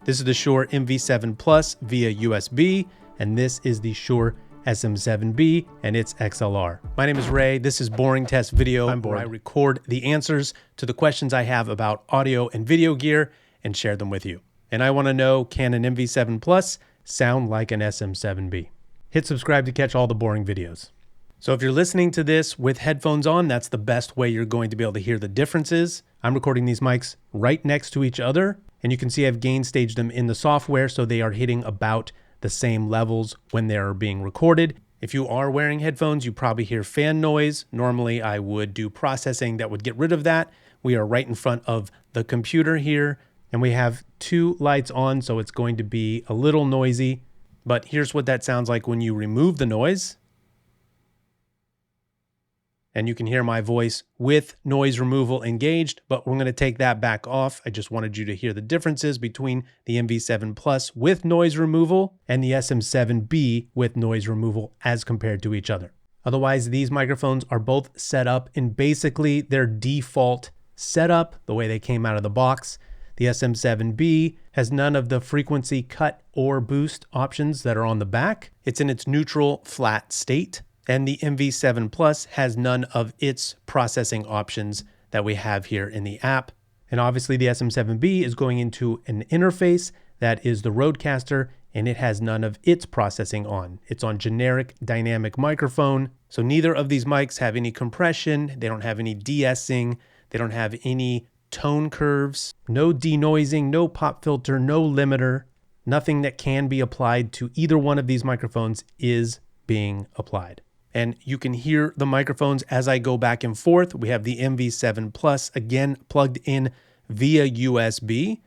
This is the Shure MV7 Plus via USB, and this is the Shure SM7B and its XLR. My name is Ray. This is Boring Test Video, where I record the answers to the questions I have about audio and video gear and share them with you. And I want to know, can an MV7 Plus sound like an SM7B? Hit subscribe to catch all the boring videos. So if you're listening to this with headphones on, that's the best way you're going to be able to hear the differences. I'm recording these mics right next to each other, and you can see I've gain staged them in the software, so they are hitting about the same levels when they're being recorded. If you are wearing headphones, you probably hear fan noise. Normally I would do processing that would get rid of that. We are right in front of the computer here, and we have two lights on, so it's going to be a little noisy. But here's what that sounds like when you remove the noise. And you can hear my voice with noise removal engaged, but we're going to take that back off. I just wanted you to hear the differences between the MV7 Plus with noise removal and the SM7B with noise removal as compared to each other. Otherwise, these microphones are both set up in basically their default setup, the way they came out of the box. The SM7B has none of the frequency cut or boost options that are on the back. It's in its neutral flat state. And the MV7 Plus has none of its processing options that we have here in the app. And obviously the SM7B is going into an interface that is the Rodecaster, and it has none of its processing on. It's on generic dynamic microphone. So neither of these mics have any compression. They don't have any de-essing. They don't have any tone curves, no denoising, no pop filter, no limiter. Nothing that can be applied to either one of these microphones is being applied. And you can hear the microphones as I go back and forth. We have the MV7 Plus, again, plugged in via USB.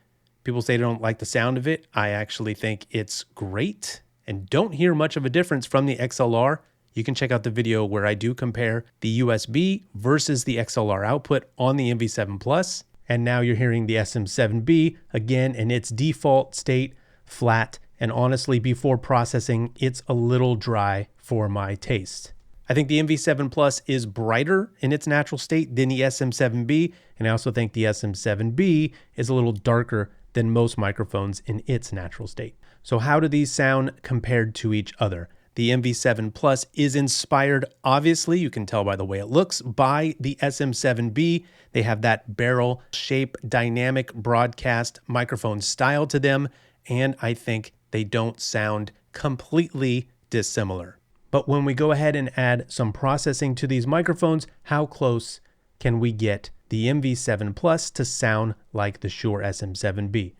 People say they don't like the sound of it. I actually think it's great and don't hear much of a difference from the XLR. You can check out the video where I do compare the USB versus the XLR output on the MV7 Plus. And now you're hearing the SM7B, again, in its default state, flat. And honestly, before processing, it's a little dry for my taste. I think the MV7 Plus is brighter in its natural state than the SM7B, and I also think the SM7B is a little darker than most microphones in its natural state. So how do these sound compared to each other? The MV7 Plus is inspired, obviously, you can tell by the way it looks, by the SM7B. They have that barrel shape dynamic broadcast microphone style to them, and I think they don't sound completely dissimilar. But when we go ahead and add some processing to these microphones, how close can we get the MV7 Plus to sound like the Shure SM7B?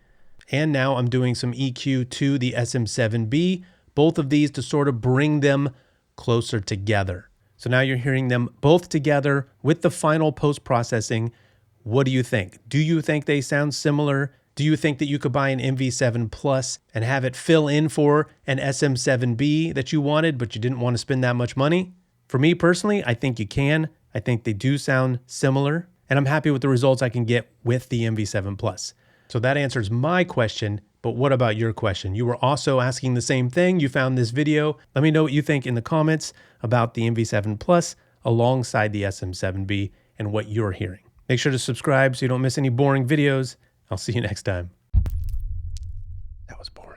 And now I'm doing some EQ to the SM7B, both of these to sort of bring them closer together. So now you're hearing them both together with the final post-processing. What do you think? Do you think they sound similar? Do you think that you could buy an MV7 Plus and have it fill in for an SM7B that you wanted, but you didn't want to spend that much money? For me personally, I think you can. I think they do sound similar, and I'm happy with the results I can get with the MV7 Plus. So that answers my question, but what about your question? You were also asking the same thing. You found this video. Let me know what you think in the comments about the MV7 Plus alongside the SM7B and what you're hearing. Make sure to subscribe so you don't miss any boring videos. I'll see you next time. That was boring.